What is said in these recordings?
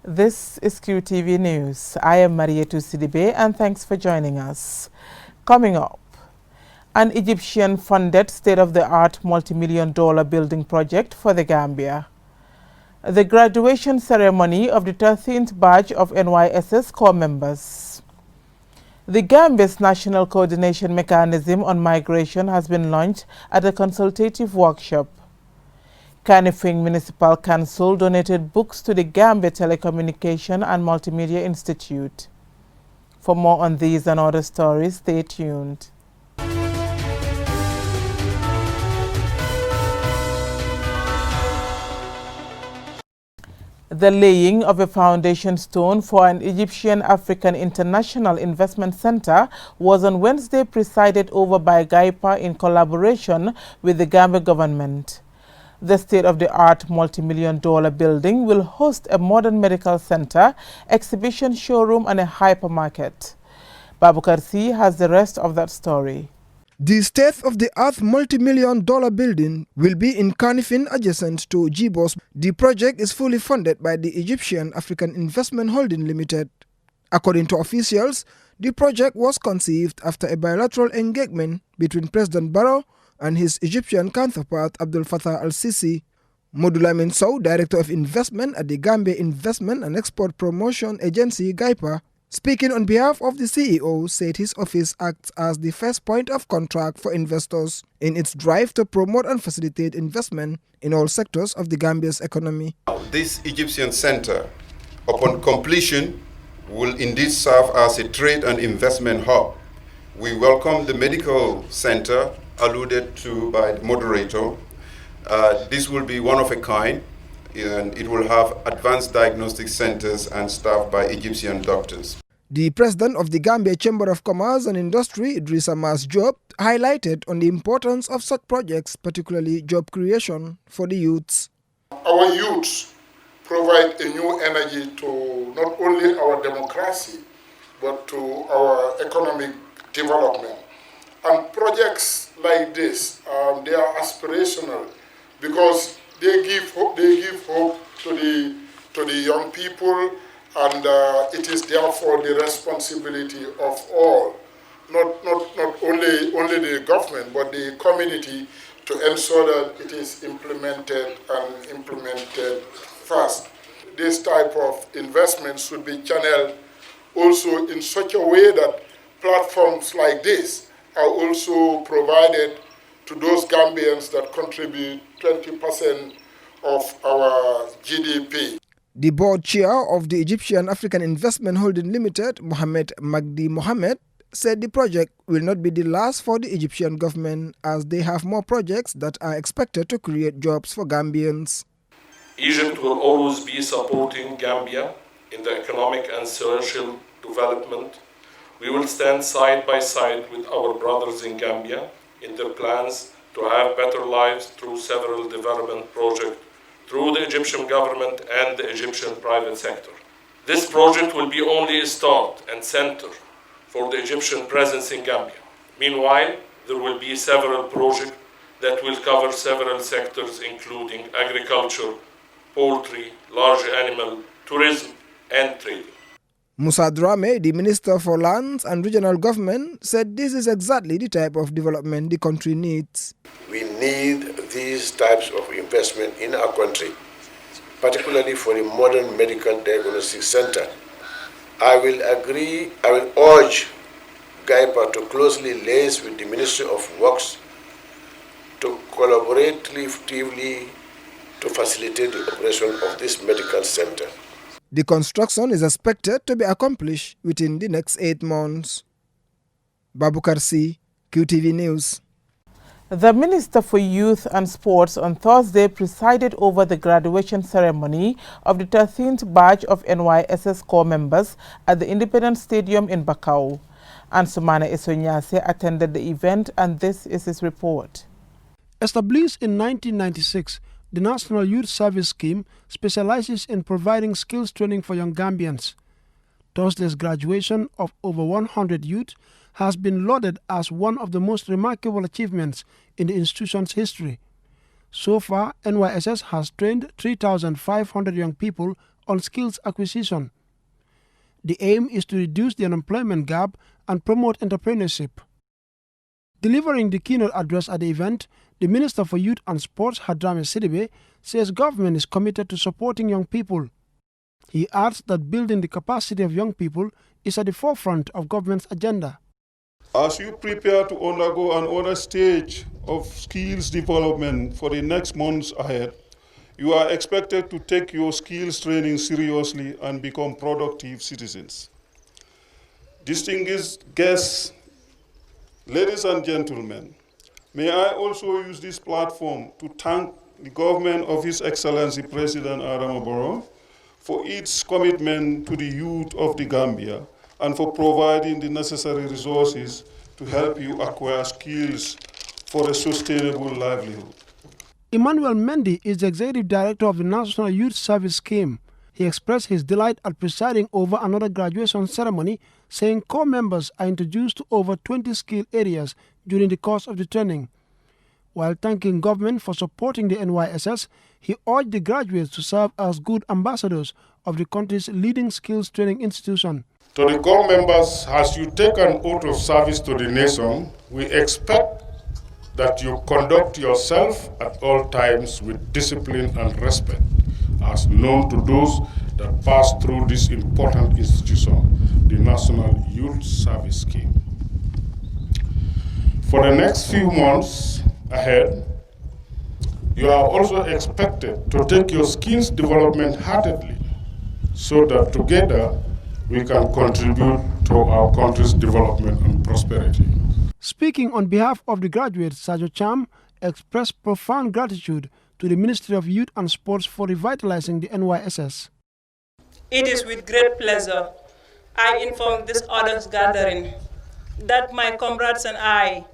This is QTV News. I am Marietu Sidibe and thanks for joining us. Coming up, an Egyptian-funded state-of-the-art multi-million-dollar building project for the Gambia. The graduation ceremony of the 13th batch of NYSS Corps members. The Gambia's National Coordination Mechanism on Migration has been launched at a consultative workshop. Kanifing Municipal Council donated books to the Gambia Telecommunication and Multimedia Institute. For more on these and other stories, stay tuned. The laying of a foundation stone for an Egyptian-African International Investment Center was on Wednesday presided over by GAIPA in collaboration with the Gambia government. The state-of-the-art multi-million-dollar building will host a modern medical center, exhibition showroom and a hypermarket. Babukar C has the rest of that story. The state-of-the-art multi-million-dollar building will be in Kanifing adjacent to GBOS. The project is fully funded by the Egyptian African Investment Holding Limited. According to officials, the project was conceived after a bilateral engagement between President Barrow and his Egyptian counterpart Abdel Fattah al-Sisi. Modulamin Sow, Director of Investment at the Gambia Investment and Export Promotion Agency GAIPA, speaking on behalf of the CEO, said his office acts as the first point of contact for investors in its drive to promote and facilitate investment in all sectors of the Gambia's economy. This Egyptian center, upon completion, will indeed serve as a trade and investment hub. We welcome the medical center alluded to by the moderator. This will be one of a kind, and it will have advanced diagnostic centers and staffed by Egyptian doctors. The president of the Gambia Chamber of Commerce and Industry, Idrissa Mas Job, highlighted on the importance of such projects, particularly job creation for the youths. Our youths provide a new energy to not only our democracy, but to our economic development. And projects like this, they are aspirational because they give hope to the young people, and it is therefore the responsibility of all, not only the government, but the community, to ensure that it is implemented fast. This type of investment should be channeled also in such a way that platforms like this are also provided to those Gambians that contribute 20% of our GDP. The board chair of the Egyptian African Investment Holding Limited, Mohamed Magdi Mohamed, said the project will not be the last for the Egyptian government as they have more projects that are expected to create jobs for Gambians. Egypt will always be supporting Gambia in the economic and social development. We will stand side by side with our brothers in Gambia in their plans to have better lives through several development projects through the Egyptian government and the Egyptian private sector. This project will be only a start and center for the Egyptian presence in Gambia. Meanwhile, there will be several projects that will cover several sectors, including agriculture, poultry, large animal, tourism, and trading. Musa Drame, the Minister for Lands and Regional Government, said this is exactly the type of development the country needs. We need these types of investment in our country, particularly for the modern medical diagnostic center. I will urge GAIPA to closely liaise with the Ministry of Works to collaboratively to facilitate the operation of this medical center. The construction is expected to be accomplished within the next 8 months. Babukar C, QTV News. The Minister for Youth and Sports on Thursday presided over the graduation ceremony of the 13th batch of NYSS Corps members at the Independence Stadium in Bakau. Ansumana Esonyase attended the event, and this is his report. Established in 1996, the National Youth Service Scheme specializes in providing skills training for young Gambians. Thursday's graduation of over 100 youth has been lauded as one of the most remarkable achievements in the institution's history. So far, NYSS has trained 3,500 young people on skills acquisition. The aim is to reduce the unemployment gap and promote entrepreneurship. Delivering the keynote address at the event, the Minister for Youth and Sports, Hadrami Sidibe, says government is committed to supporting young people. He adds that building the capacity of young people is at the forefront of government's agenda. As you prepare to undergo another stage of skills development for the next months ahead, you are expected to take your skills training seriously and become productive citizens. Distinguished guests, ladies and gentlemen, may I also use this platform to thank the government of His Excellency President Adama Barrow for its commitment to the youth of the Gambia and for providing the necessary resources to help you acquire skills for a sustainable livelihood. Emmanuel Mendy is the Executive Director of the National Youth Service Scheme. He expressed his delight at presiding over another graduation ceremony, saying Corps members are introduced to over 20 skill areas during the course of the training. While thanking government for supporting the NYSS, he urged the graduates to serve as good ambassadors of the country's leading skills training institution. To the Corps members, as you take an oath of service to the nation, we expect that you conduct yourself at all times with discipline and respect, as known to those that pass through this important institution, the National Youth Service Scheme. For the next few months ahead, you are also expected to take your skills development heartedly, so that together we can contribute to our country's development and prosperity. Speaking on behalf of the graduates, Sajo Cham expressed profound gratitude to the Ministry of Youth and Sports for revitalizing the NYSS. It is with great pleasure I inform this august gathering that my comrades and I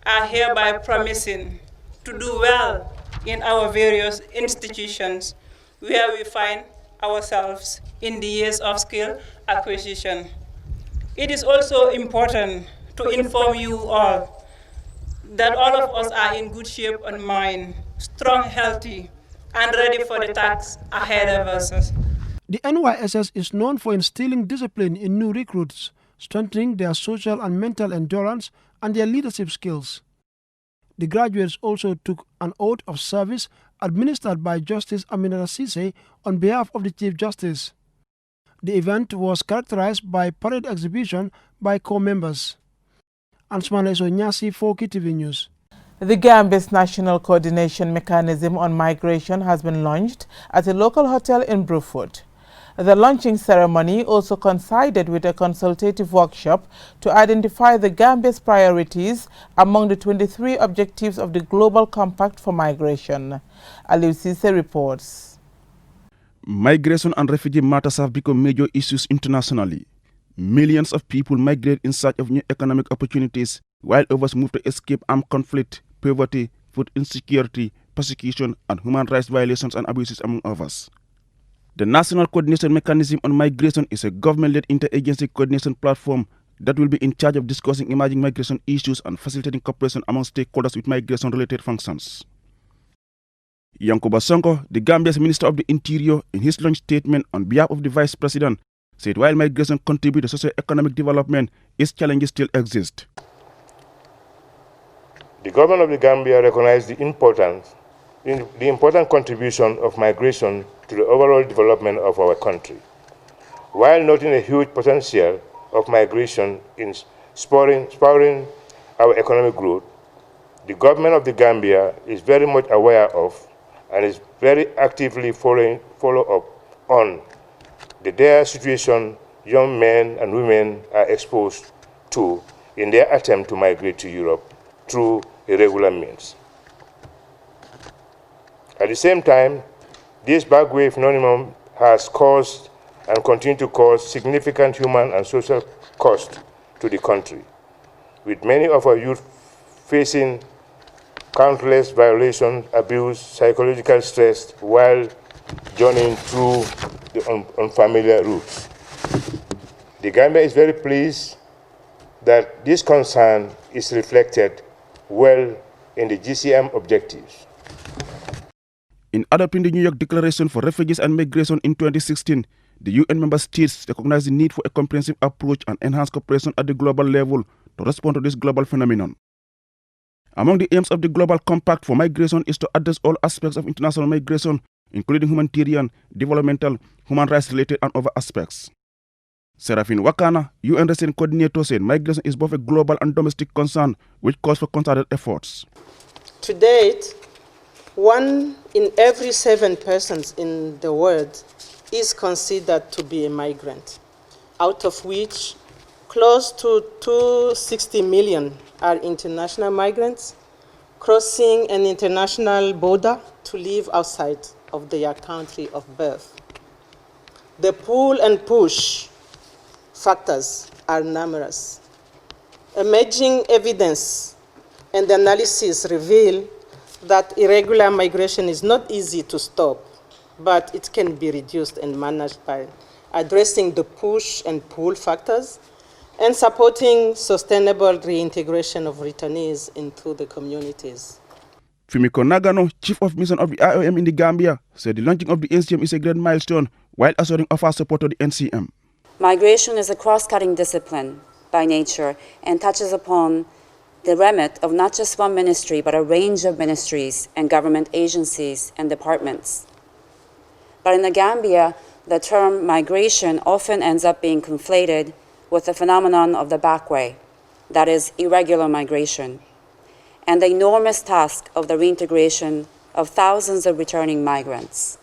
are hereby promising to do well in our various institutions where we find ourselves in the years of skill acquisition. It is also important to inform you all that all of us are in good shape and mind, strong, healthy, and ready for the tasks ahead of us. The NYSS is known for instilling discipline in new recruits, strengthening their social and mental endurance and their leadership skills. The graduates also took an oath of service administered by Justice Aminata Sise on behalf of the Chief Justice. The event was characterized by parade exhibition by Corps members. Ansmana Isonyasi for KTV News. The Gambia's National Coordination Mechanism on Migration has been launched at a local hotel in Bruford. The launching ceremony also coincided with a consultative workshop to identify the Gambia's priorities among the 23 objectives of the Global Compact for Migration. Aliou Cisse reports. Migration and refugee matters have become major issues internationally. Millions of people migrate in search of new economic opportunities, while others move to escape armed conflict, poverty, food insecurity, persecution, and human rights violations and abuses, among others. The National Coordination Mechanism on Migration is a government-led interagency coordination platform that will be in charge of discussing emerging migration issues and facilitating cooperation among stakeholders with migration-related functions. Yankuba Sonko, the Gambia's Minister of the Interior, in his launch statement on behalf of the Vice President, said while migration contributes to socio-economic development, its challenges still exist. The government of the Gambia recognized the important contribution of migration to the overall development of our country. While noting a huge potential of migration in spurring our economic growth, the government of the Gambia is very much aware of and is very actively follow up on the dire situation young men and women are exposed to in their attempt to migrate to Europe through irregular means. At the same time, this backway phenomenon has caused and continues to cause significant human and social cost to the country, with many of our youth facing countless violations, abuse, psychological stress while journeying through the unfamiliar routes. The Gambia is very pleased that this concern is reflected well in the GCM objectives. adopting the New York Declaration for Refugees and Migration in 2016, the UN member states recognize the need for a comprehensive approach and enhanced cooperation at the global level to respond to this global phenomenon. Among the aims of the Global Compact for Migration is to address all aspects of international migration, including humanitarian, developmental, human rights-related, and other aspects. Serafin Wakana, UN resident coordinator, said migration is both a global and domestic concern, which calls for concerted efforts. To date, 1 in every 7 persons in the world is considered to be a migrant, out of which close to 260 million are international migrants crossing an international border to live outside of their country of birth. The pull and push factors are numerous. Emerging evidence and analysis reveal that irregular migration is not easy to stop, but it can be reduced and managed by addressing the push and pull factors and supporting sustainable reintegration of returnees into the communities. Fumiko Nagano, Chief of Mission of the IOM in the Gambia, said the launching of the NCM is a great milestone while assuring of our support to the NCM. Migration is a cross-cutting discipline by nature and touches upon the remit of not just one ministry, but a range of ministries and government agencies and departments. But in the Gambia, the term migration often ends up being conflated with the phenomenon of the back way, that is, irregular migration, and the enormous task of the reintegration of thousands of returning migrants.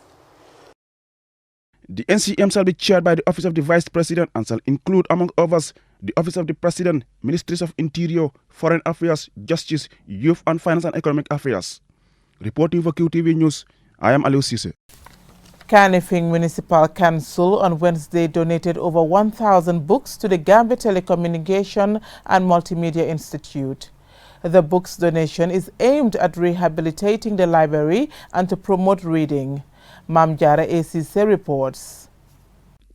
The NCM shall be chaired by the Office of the Vice President and shall include, among others, the Office of the President, Ministries of Interior, Foreign Affairs, Justice, Youth and Finance and Economic Affairs. Reporting for QTV News, I am Aliou Cisse. Kanifing Municipal Council on Wednesday donated over 1,000 books to the Gambia Telecommunication and Multimedia Institute. The books donation is aimed at rehabilitating the library and to promote reading. Mamjara ACC reports.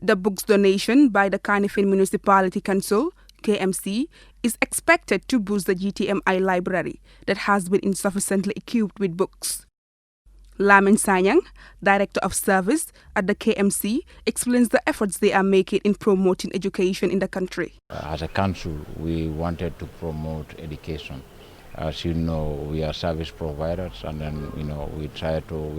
The books donation by the Kanifing Municipality Council, KMC, is expected to boost the GTM Library that has been insufficiently equipped with books. Lamin Sanyang, Director of Service at the KMC, explains the efforts they are making in promoting education in the country. As a council, we wanted to promote education. As you know, we are service providers, and then we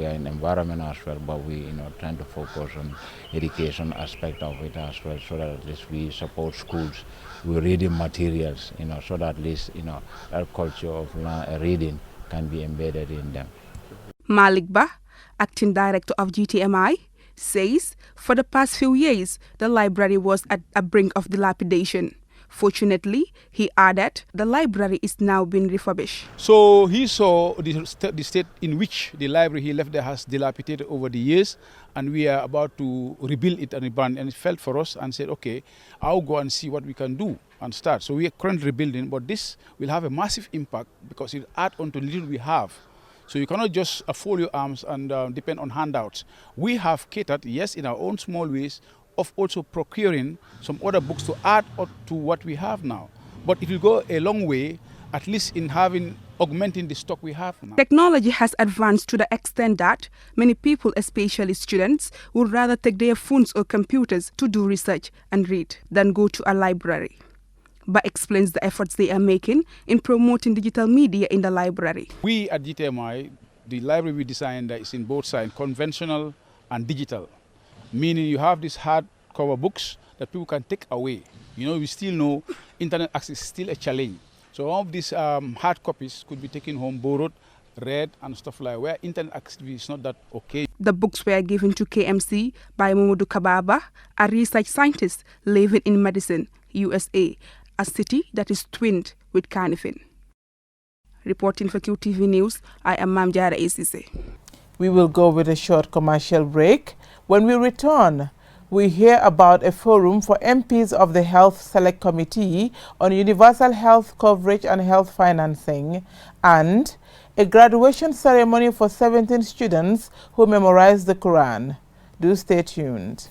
are in environment as well, but we trying to focus on education aspect of it as well, so that at least we support schools with reading materials, so that at least that culture of reading can be embedded in them. Malik Ba, Acting Director of GTMI, says for the past few years, the library was at a brink of dilapidation. Fortunately, he added, the library is now being refurbished. So he saw the state in which the library he left there has dilapidated over the years, and we are about to rebuild it and rebrand. And it felt for us and said, okay, I'll go and see what we can do and start. So we are currently rebuilding, but this will have a massive impact because it adds on to the little we have. So you cannot just fold your arms and depend on handouts. We have catered, yes, in our own small ways, of also procuring some other books to add up to what we have now. But it will go a long way, at least in augmenting the stock we have now. Technology has advanced to the extent that many people, especially students, would rather take their phones or computers to do research and read than go to a library. But explains the efforts they are making in promoting digital media in the library. We at GTMI, the library we designed is in both sides, conventional and digital. Meaning you have these hardcover books that people can take away. We still know internet access is still a challenge. So all of these hard copies could be taken home, borrowed, read and stuff like where internet access is not that okay. The books were given to KMC by Momodu Kababa, a research scientist living in Madison, USA, a city that is twinned with Kanifing. Reporting for QTV News, I am Mamjara ACC. We will go with a short commercial break. When we return, we hear about a forum for MPs of the Health Select Committee on universal health coverage and health financing, and a graduation ceremony for 17 students who memorized the Quran. Do stay tuned.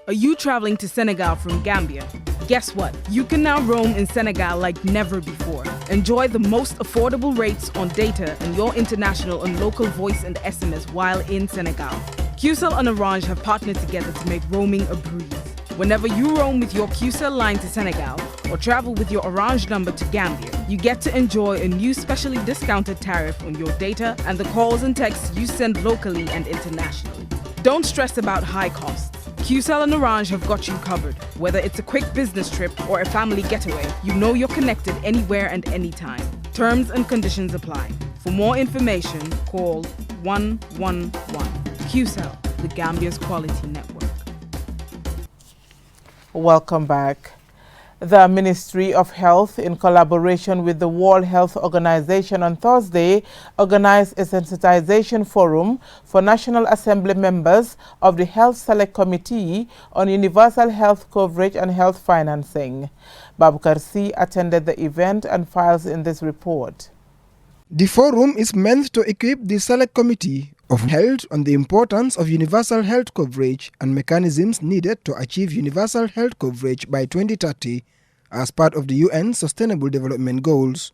Are you traveling to Senegal from Gambia? Guess what? You can now roam in Senegal like never before. Enjoy the most affordable rates on data and your international and local voice and SMS while in Senegal. QCell and Orange have partnered together to make roaming a breeze. Whenever you roam with your QCell line to Senegal or travel with your Orange number to Gambia, you get to enjoy a new specially discounted tariff on your data and the calls and texts you send locally and internationally. Don't stress about high costs. QCell and Orange have got you covered. Whether it's a quick business trip or a family getaway, you know you're connected anywhere and anytime. Terms and conditions apply. For more information, call 111. QCell, the Gambia's quality network. Welcome back. The Ministry of Health, in collaboration with the World Health Organization on Thursday, organized a sensitization forum for National Assembly members of the Health Select Committee on Universal Health Coverage and Health Financing. Babukar C. attended the event and files in this report. The forum is meant to equip the Select Committee of Health on the importance of universal health coverage and mechanisms needed to achieve universal health coverage by 2030 as part of the UN Sustainable Development Goals.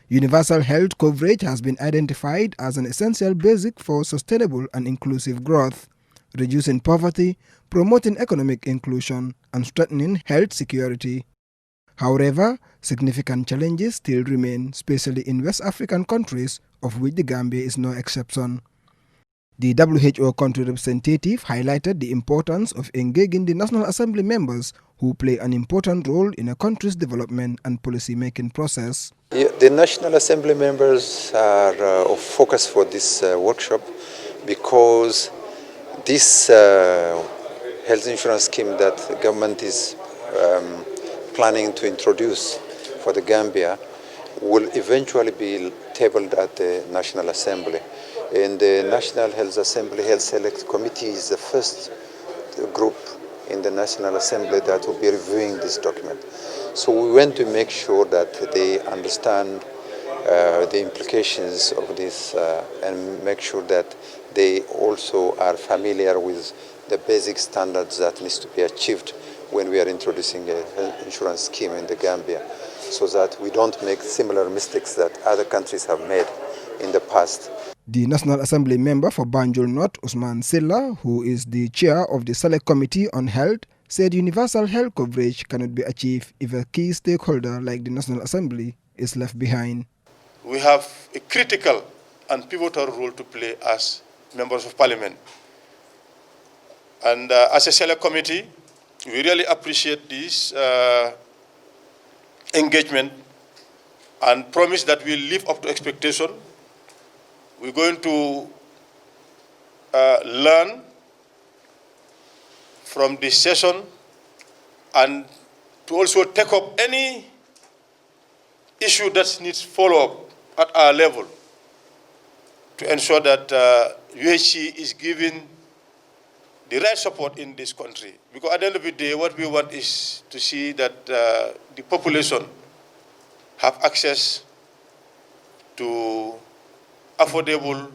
Universal health coverage has been identified as an essential basic for sustainable and inclusive growth, reducing poverty, promoting economic inclusion, and strengthening health security. However, significant challenges still remain, especially in West African countries, of which the Gambia is no exception. The WHO country representative highlighted the importance of engaging the National Assembly members who play an important role in a country's development and policy-making process. The National Assembly members are of focus for this workshop because this health insurance scheme that the government is planning to introduce for the Gambia will eventually be tabled at the National Assembly. And the National Health Assembly Health Select Committee is the first group in the National Assembly that will be reviewing this document. So we want to make sure that they understand the implications of this and make sure that they also are familiar with the basic standards that needs to be achieved when we are introducing a health insurance scheme in the Gambia, so that we don't make similar mistakes that other countries have made in the past. The National Assembly member for Banjul North, Usman Silla, who is the chair of the Select Committee on Health, said universal health coverage cannot be achieved if a key stakeholder like the National Assembly is left behind. We have a critical and pivotal role to play as members of parliament. And as a Select Committee, we really appreciate this engagement and promise that we'll live up to expectation. We're going to learn from this session and to also take up any issue that needs follow-up at our level to ensure that UHC is given the right support in this country. Because at the end of the day, what we want is to see that the population have access to affordable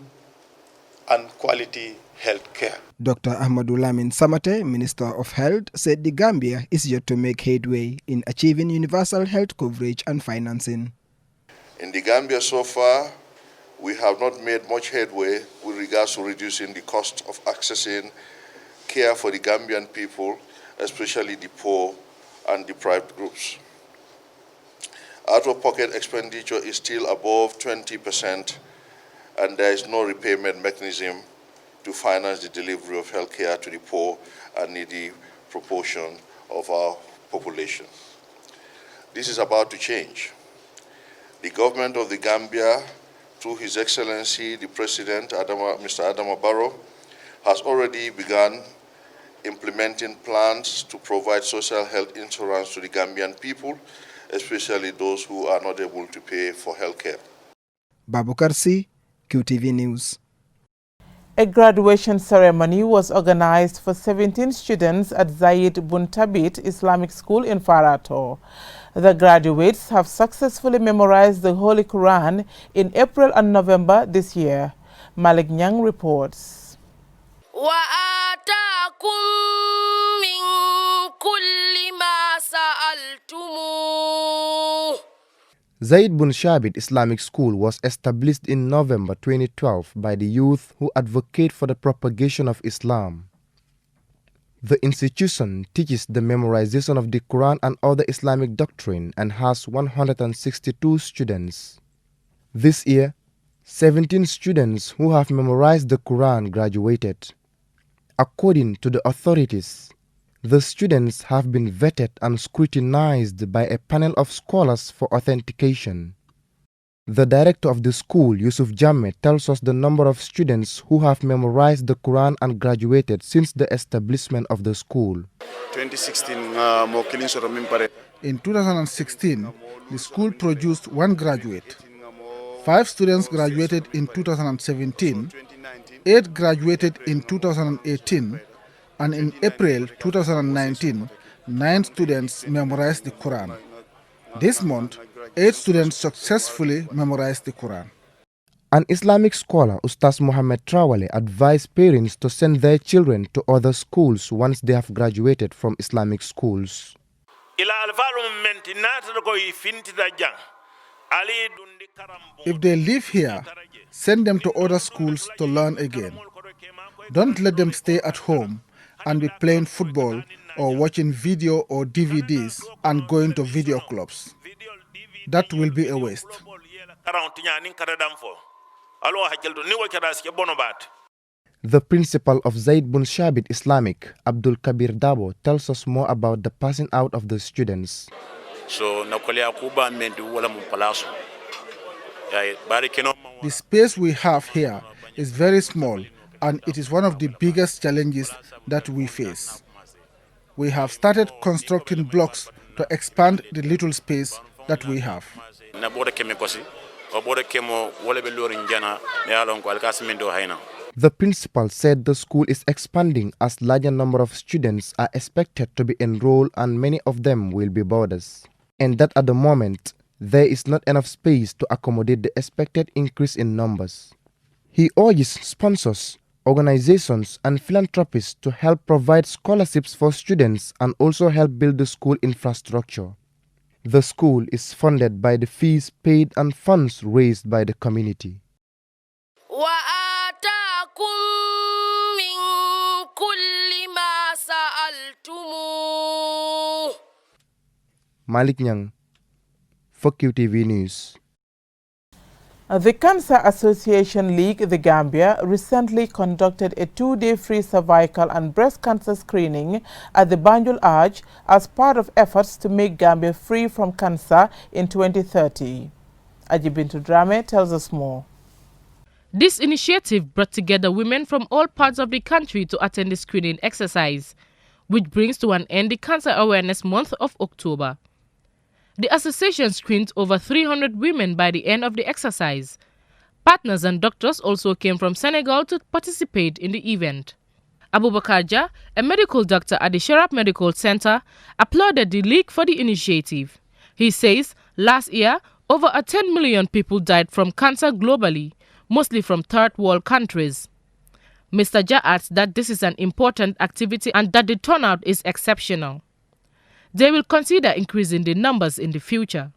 and quality health care. Dr. Ahmadu Lamin Samate, Minister of Health, said the Gambia is yet to make headway in achieving universal health coverage and financing. In the Gambia so far, we have not made much headway with regards to reducing the cost of accessing care for the Gambian people, especially the poor and deprived groups. Out-of-pocket expenditure is still above 20%, and there is no repayment mechanism to finance the delivery of health care to the poor and needy proportion of our population. This is about to change. The government of the Gambia, through His Excellency, the President, Mr. Adama Barrow, has already begun implementing plans to provide social health insurance to the Gambian people, especially those who are not able to pay for health care. Babukar C, QTV News. A graduation ceremony was organized for 17 students at Zayed Buntabit Islamic School in Farato. The graduates have successfully memorized the Holy Quran in April and November this year. Malik Nyang reports. وآتاكم من Zaid bin Shabit Islamic School was established in November 2012 by the youth who advocate for the propagation of Islam. The institution teaches the memorization of the Quran and other Islamic doctrine and has 162 students. This year, 17 students who have memorized the Quran graduated. According to the authorities, the students have been vetted and scrutinized by a panel of scholars for authentication. The director of the school, Yusuf Jammeh, tells us the number of students who have memorized the Quran and graduated since the establishment of the school. In 2016, the school produced 1 graduate. 5 students graduated in 2017, 8 graduated in 2018, and in April 2019, 9 students memorized the Quran. This month, 8 students successfully memorized the Quran. An Islamic scholar, Ustaz Mohammed Trawale, advised parents to send their children to other schools once they have graduated from Islamic schools. If they live here, send them to other schools to learn again. Don't let them stay at home and be playing football or watching video or DVDs and going to video clubs. That will be a waste. The principal of Zaid bin Shabit Islamic, Abdul Kabir Dabo, tells us more about the passing out of the students. The space we have here is very small, and it is one of the biggest challenges that we face. We have started constructing blocks to expand the little space that we have. The principal said the school is expanding as larger number of students are expected to be enrolled and many of them will be boarders, and that at the moment there is not enough space to accommodate the expected increase in numbers. He urges sponsors, organizations and philanthropists to help provide scholarships for students and also help build the school infrastructure. The school is funded by the fees paid and funds raised by the community. Malik Nyang for QTV News. The Cancer Association League, the Gambia, recently conducted a 2-day free cervical and breast cancer screening at the Banjul Arch as part of efforts to make Gambia free from cancer in 2030. Ajibintu Drame tells us more. This initiative brought together women from all parts of the country to attend the screening exercise, which brings to an end the Cancer Awareness Month of October. The association screened over 300 women by the end of the exercise. Partners and doctors also came from Senegal to participate in the event. Abubakar Jah, a medical doctor at the Sharab Medical Center, applauded the league for the initiative. He says last year, over 10 million people died from cancer globally, mostly from third world countries. Mr. Jah adds that this is an important activity and that the turnout is exceptional. They will consider increasing the numbers in the future.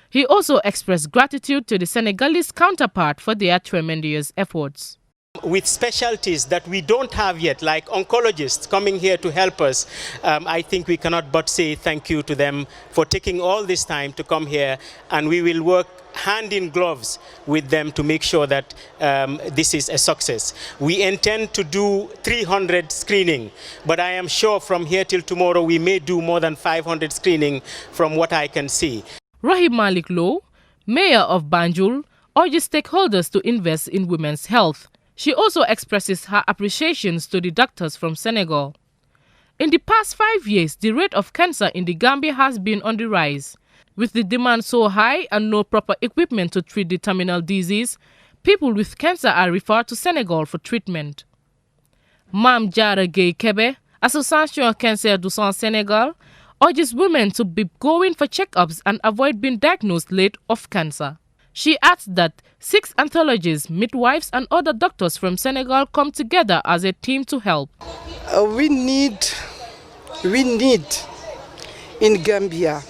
He also expressed gratitude to the Senegalese counterpart for their tremendous efforts. With specialties that we don't have yet, like oncologists coming here to help us, I think we cannot but say thank you to them for taking all this time to come here, and we will work hand in gloves with them to make sure that this is a success. We intend to do 300 screening, but I am sure from here till tomorrow we may do more than 500 screening from what I can see. Rahim Malik Low, mayor of Banjul, urges stakeholders to invest in women's health. She also expresses her appreciations to the doctors from Senegal. In the past 5 years, the rate of cancer in the Gambia has been on the rise. With the demand so high and no proper equipment to treat the terminal disease, people with cancer are referred to Senegal for treatment. Mam Jara Gay Kebe, Association Cancer du Sang Senegal, urges women to be going for checkups and avoid being diagnosed late of cancer. She adds that 6 anthologists, midwives and other doctors from Senegal come together as a team to help. We need in Gambia,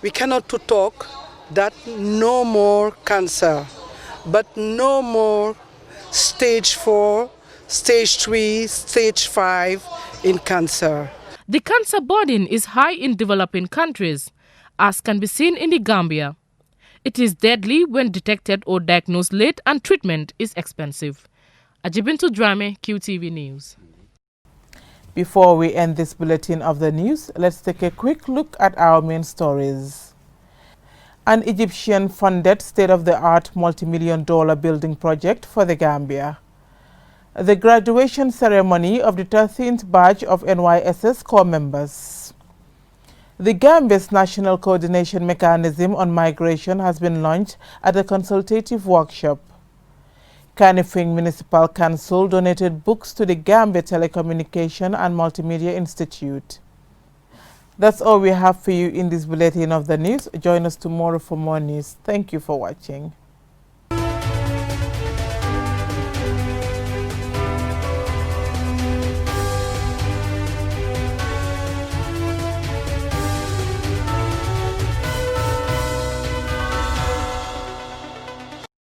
we cannot to talk, that no more cancer, but no more stage 4, stage 3, stage 5 in cancer. The cancer burden is high in developing countries, as can be seen in the Gambia. It is deadly when detected or diagnosed late, and treatment is expensive. Ajibintu Drame, QTV News. Before we end this bulletin of the news, let's take a quick look at our main stories. An Egyptian-funded state-of-the-art multi-million-dollar building project for the Gambia. The graduation ceremony of the 13th batch of NYSS Corps members. The Gambia's National Coordination Mechanism on Migration has been launched at a consultative workshop. Kanifing Municipal Council donated books to the Gambia Telecommunication and Multimedia Institute. That's all we have for you in this bulletin of the news. Join us tomorrow for more news. Thank you for watching.